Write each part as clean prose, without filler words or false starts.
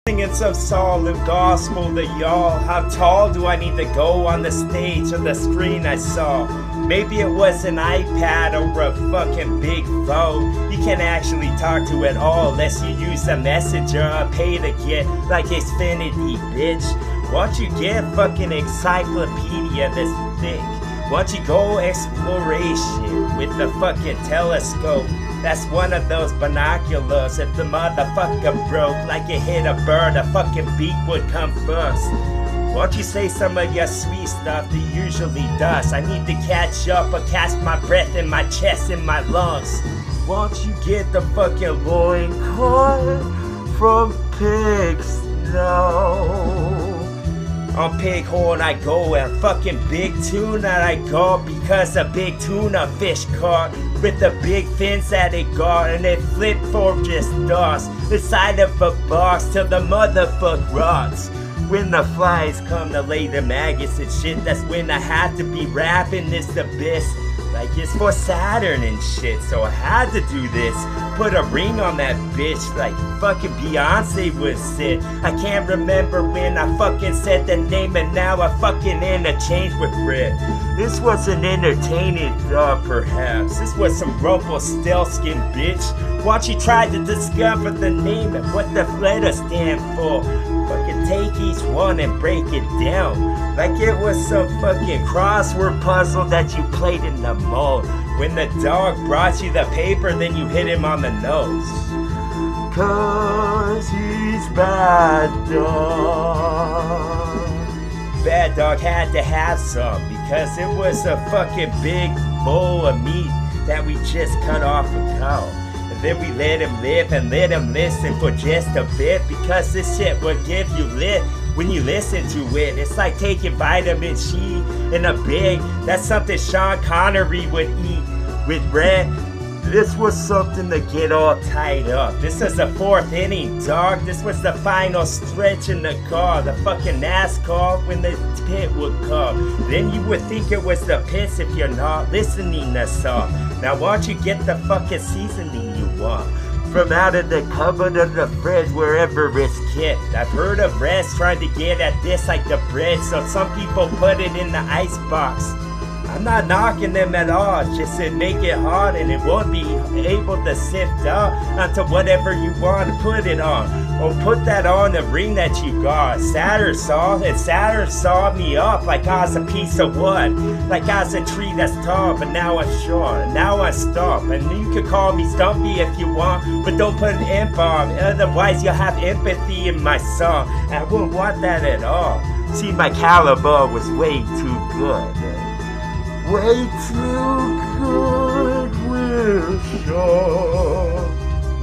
Singing some solemn gospel to y'all. How tall do I need to go on the stage or the screen I saw? Maybe it was an iPad or a fucking big phone. You can't actually talk to at all unless you use a messenger or pay to get like Xfinity, bitch. Won't you get fucking encyclopedia this thick? Won't you go exploration with the fucking telescope? That's one of those binoculars. If the motherfucker broke like it hit a bird, a fucking beak would come first. Won't you say some of your sweet stuff that usually does? I need to catch up or catch my breath in my chest and my lungs. Won't you get the fucking loin caught from pigs? No. On Pighorn I go, and fucking big tuna I go, because a big tuna fish caught with the big fins that it got, and it flipped for just dust inside of a box till the motherfucker rots. When the flies come to lay the maggots and shit, that's when I have to be rapping this abyss like it's for Saturn and shit. So I had to do this, put a ring on that bitch like fucking Beyonce would sit. I can't remember when I fucking said the name, and now I fucking interchange with Brit. This was an entertaining thought, perhaps. This was some Rumpelstiltskin, bitch. Once you tried to discover the name and what the letters stand for, fucking take each one and break it down like it was some fucking crossword puzzle that you played in the mall. When the dog brought you the paper, then you hit him on the nose. Cause he's bad dog. Bad dog had to have some, because it was a fucking big bowl of meat that we just cut off a cow. And then we let him live and let him listen for just a bit, because this shit will give you lit when you listen to it. It's like taking vitamin C in a big. That's something Sean Connery would eat with bread. This was something to get all tied up. This is the fourth inning, dog. This was the final stretch in the car. The fucking NASCAR when the pit would come. Then you would think it was the pits if you're not listening to song. Now why don't you get the fucking seasoning you want from out of the cupboard of the fridge, wherever it's kept. I've heard of rest trying to get at this like the bread, so some people put it in the ice box. I'm not knocking them at all, just to make it hard and it won't be able to sift out onto whatever you want to put it on. Or put that on the ring that you got. Saturn saw me up like I was a piece of wood, like I was a tree that's tall, but now I'm short, and now I stop. And you can call me Stumpy if you want, but don't put an imp on, otherwise you'll have empathy in my song. And I wouldn't want that at all. See, my caliber was way too good. Way too good, we're sure.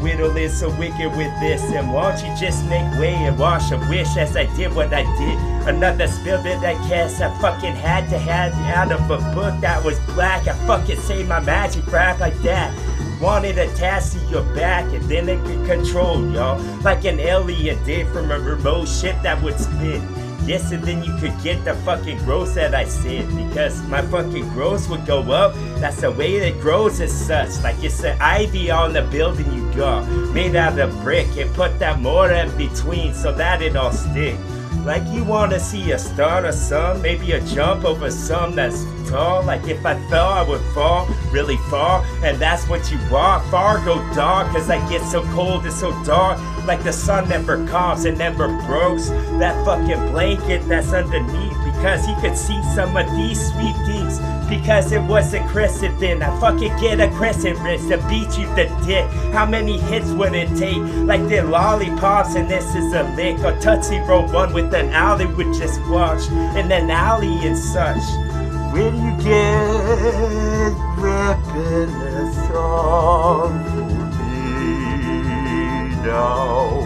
Whittle is so wicked with this, and won't you just make way and wash a wish as I did what I did. Another spill that I cast, I fucking had to have out of a book that was black. I fucking say my magic rap like that. Wanted attached to your back, and then it could control y'all like an alien did from a remote ship that would spin. Yes, and then you could get the fucking growth that I said, because my fucking growth would go up. That's the way it grows as such, like it's an ivy on the building you got, made out of brick, and put that mortar in between so that it all stick. Like you wanna see a start or some, maybe a jump over some that's tall. Like if I fell, I would fall really far, and that's what you want. Far go dark, cause I get so cold and so dark. Like the sun never comes and never breaks that fucking blanket that's underneath, because you could see some of these sweet things, because it wasn't crescent then. I fucking get a crescent wrist to beat you to dick. How many hits would it take? Like the lollipops and this is a lick, or Tootsie Roll one with an alley would just watch in an alley and such. When you get ripping a song for me now.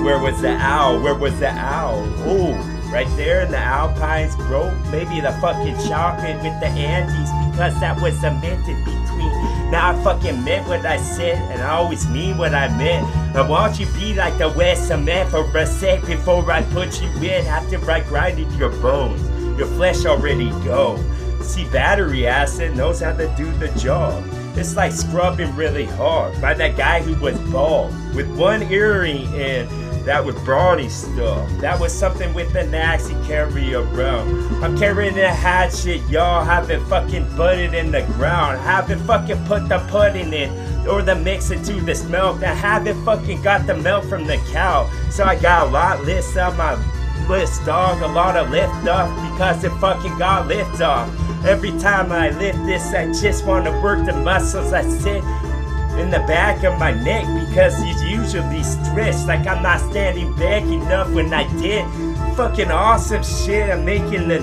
Where was the owl? Where was the owl? Ooh, right there in the Alpines, bro. Maybe the fucking chocolate with the Andes, because that was cemented between. Now I fucking meant what I said, and I always mean what I meant. And won't you be like the West Cement for a sec before I put you in, after I grinded your bones? Your flesh already go. See, battery acid knows how to do the job. It's like scrubbing really hard by that guy who was bald with one earring in That was brawny stuff. That was something with the Nazi carry around. I'm carrying the hot shit, y'all. Haven't fucking put it in the ground. Haven't fucking put the pudding in or the mix into this milk. I haven't fucking got the milk from the cow. So I got a lot list on my list, dog. A lot of lift off because it fucking got lift off. Every time I lift this, I just want to work the muscles that sit in the back of my neck because it's usually stretched like I'm not standing back enough when I did. Fucking awesome shit. I'm making the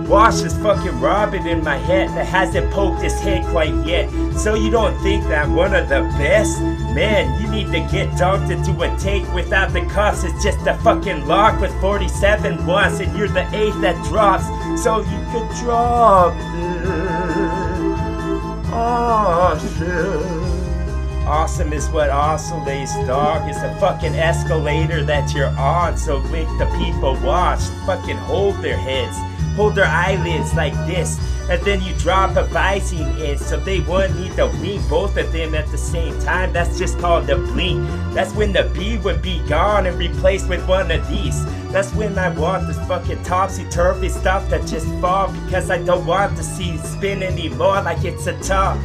wash is fucking Robin in my head that hasn't poked his head quite yet. So you don't think that I'm one of the best? Man, you need to get dunked into a take without the cuffs. It's just a fucking lock with 47 once and you're the 8th that drops. So you could drop it. Awesome. Awesome is what oscillates, dog. It's a fucking escalator that you're on, so make the people watch. Fucking hold their heads, hold their eyelids like this, and then you drop a Visine in, so they wouldn't need to wink both of them at the same time. That's just called the blink. That's when the B would be gone and replaced with one of these. That's when I want this fucking topsy-turvy stuff that just fall because I don't want to see it spin anymore like it's a top.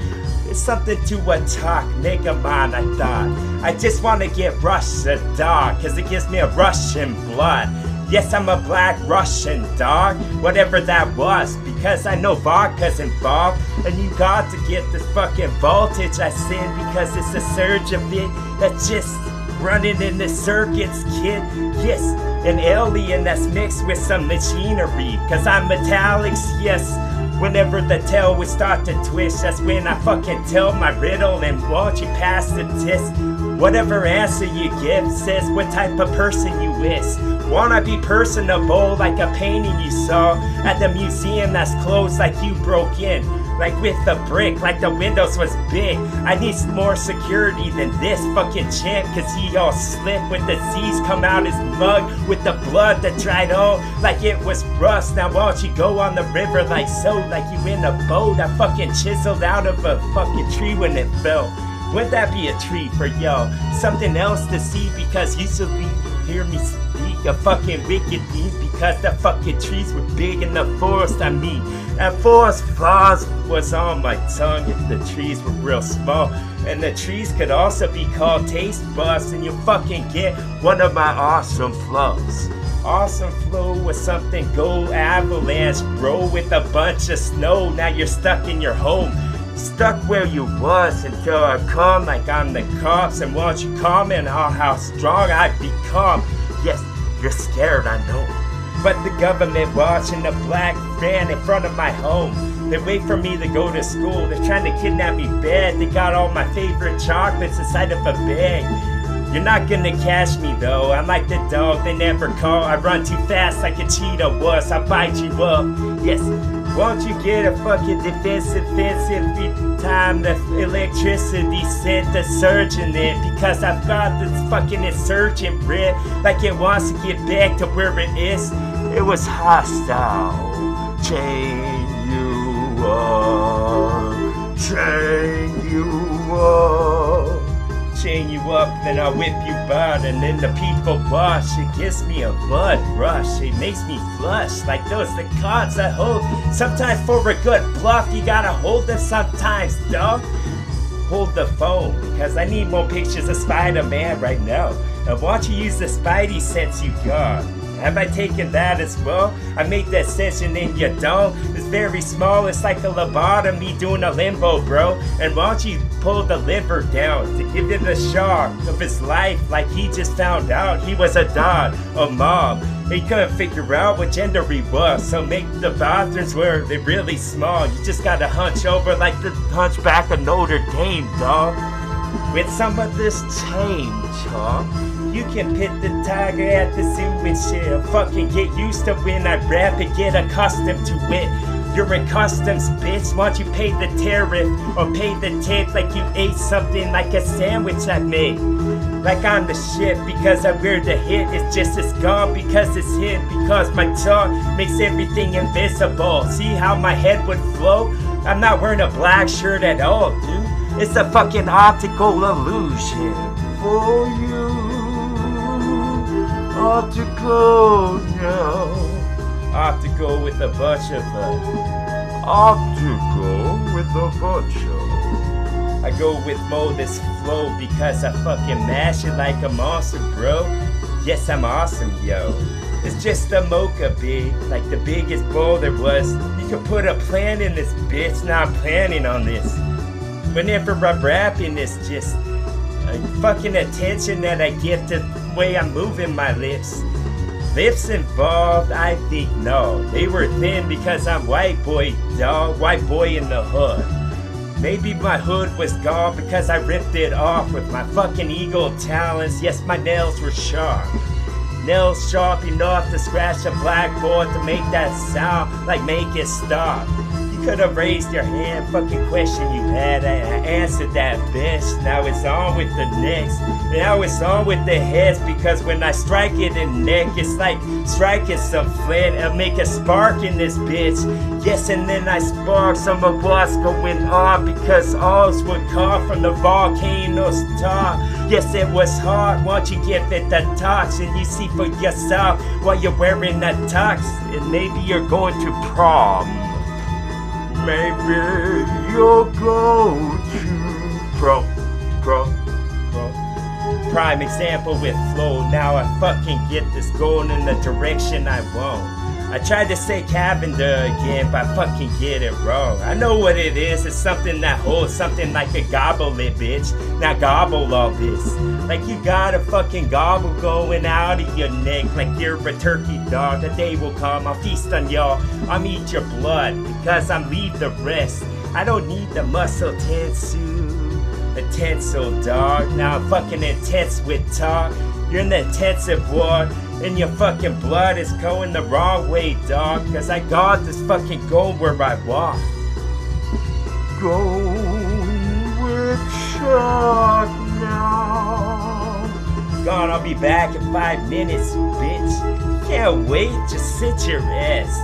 It's something to a talk, Mega Man, I thought. I just want to get rushed, dog, cause it gives me a rush in blood. Yes, I'm a black Russian, dog, whatever that was, because I know vodka's involved, and you got to get this fucking voltage I send because it's a surge of it that's just running in the circuits, kid. Yes, an alien that's mixed with some machinery, cause I'm metallics, yes. Whenever the tail would start to twist, that's when I fucking tell my riddle and won't you pass the test. Whatever answer you give says what type of person you is. Wanna be personable like a painting you saw at the museum that's closed like you broke in. Like with the brick, like the windows was big. I need more security than this fucking champ, cause he all slick with the Z's come out his mug with the blood that dried on like it was rust. Now won't you go on the river like so, like you in a boat I fucking chiseled out of a fucking tree when it fell. Wouldn't that be a treat for y'all? Something else to see because usually hear me speak a fucking wicked deed because the fucking trees were big in the forest. I mean, that forest flaws was on my tongue if the trees were real small. And the trees could also be called taste buds and you fucking get one of my awesome flows. Awesome flow was something go avalanche, bro, with a bunch of snow. Now you're stuck in your home. Stuck where you was until I come like I'm the cops. And won't you comment on how strong I've become? Yes, you're scared, I know. But the government watching a black van in front of my home. They wait for me to go to school. They're trying to kidnap me bad. They got all my favorite chocolates inside of a bag. You're not gonna catch me though. I'm like the dog they never call. I run too fast like a cheetah was. I bite you up. Yes. Won't you get a fucking defensive fence every time the electricity sent the surge in it? Because I've got this fucking insurgent bread like it wants to get back to where it is. It was hostile. Chain you up. Chain you up. Chain you up, then I'll whip you out, and then the people wash. It gives me a blood rush. It makes me flush like those the cards I hold. Sometimes for a good bluff, you gotta hold them sometimes, dog. Hold the phone, because I need more pictures of Spider-Man right now. And why don't you use the Spidey sense you got? Have I taken that as well? I made that session in your dome. It's very small, it's like a lobotomy doing a limbo, bro. And why don't you pull the liver down to give him the shock of his life like he just found out he was a dog, a mom. He couldn't figure out what gender he was, so make the bathrooms where they're really small. You just gotta hunch over like the hunchback of Notre Dame, dog. With some of this change, huh? You can pit the tiger at the zoo and shit. Fucking get used to when I rap and get accustomed to it. You're in customs, bitch. Why don't you pay the tariff or pay the tip like you ate something like a sandwich I made? Like I'm the shit because I wear the hit. It's just it's gone because it's hit. Because my tongue makes everything invisible. See how my head would flow? I'm not wearing a black shirt at all, dude. It's a fucking optical illusion for you. got to go now. Off to go with a bunch of Off to go with a bunch of. I go with Mo this flow because I fucking mash it like a monster, bro. Yes, I'm awesome, yo. It's just a mocha big, like the biggest bowl there was. You could put a plan in this bitch, now I'm planning on this. Whenever I'm rapping, it's just a fucking attention that I get to the way I'm moving my lips. Lips involved, I think no. They were thin because I'm white boy, dog. White boy in the hood. Maybe my hood was gone because I ripped it off with my fucking eagle talons. Yes, my nails were sharp. Nails sharp enough to scratch a blackboard to make that sound, like make it stop. You could have raised your hand, fucking question you had, and I answered that bitch. Now it's on with the next. Now it's on with the heads, because when I strike it in the neck, it's like striking some flint. I'll make a spark in this bitch. Yes, and then I spark some of what's going on, because alls would come from the volcano's top. Yes, it was hard. Once you give it the touch, and you see for yourself while you're wearing a tux, and maybe you're going to prom. Maybe you'll go to prom. Prime example with flow. Now I fucking get this going in the direction I want. I tried to say Cavender again, but I fucking get it wrong. I know what it is. It's something that holds something like a gobble it, bitch. Now gobble all this. Like you got a fucking gobble going out of your neck, like you're a turkey dog. The day will come, I'll feast on y'all. I'll eat your blood, because I'm leave the rest. I don't need the muscle utensil, dog. Now I'm fucking intense with talk. You're in the intensive ward, and your fucking blood is going the wrong way, dog. Cause I got this fucking going where I walk. Go with shot now. Gone, I'll be back in 5 minutes, bitch. Can't wait, just sit your ass.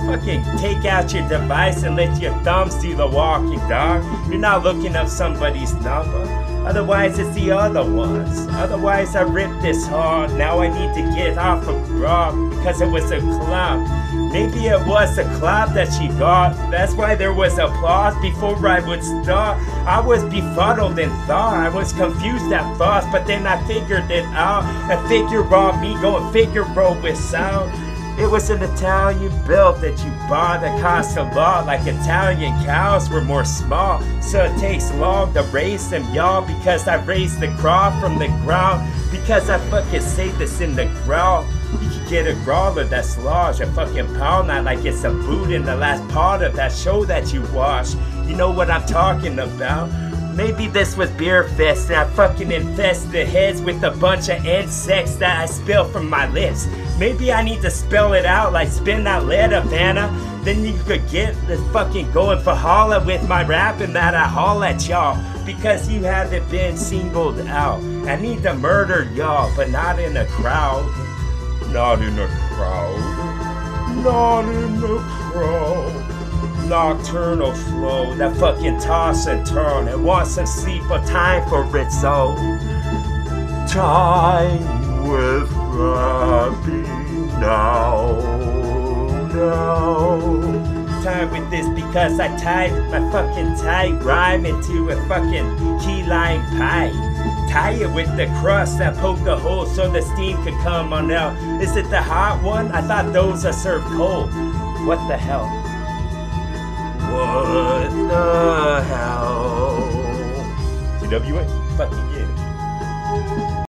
Fucking take out your device and let your thumbs do the walking, dog. You're not looking up somebody's number. Otherwise, it's the other ones. Otherwise, I ripped this hard. Now I need to get off of bra because it was a club. Maybe it was a club that she got. That's why there was applause before I would start. I was befuddled and thought. I was confused at first, but then I figured it out. I figured on me going figure bro with sound. It was an Italian belt that you bought that cost a lot, like Italian cows were more small. So it takes long to raise them, y'all, because I raised the crop from the ground. Because I fucking say this in the ground. You can get a growler that's large, a fucking pound that like it's a boot in the last part of that show that you watched. You know what I'm talking about? Maybe this was Beer Fest and I fucking infest the heads with a bunch of insects that I spill from my lips. Maybe I need to spell it out like spin that lead, Havana. Then you could get the fucking going for holla with my rapping that I haul at y'all. Because you haven't been singled out. I need to murder y'all, but not in a crowd. Not in a crowd. Not in a crowd. Nocturnal flow, that fucking toss and turn. It wants some sleep or time for its own. Time with rapping now. Time with this because I tied my fucking tight rhyme into a fucking key lime pie. Tie it with the crust that poke a hole so the steam could come on out. Is it the hot one? I thought those are served cold. What the hell? What the hell? TWA, fucking yeah.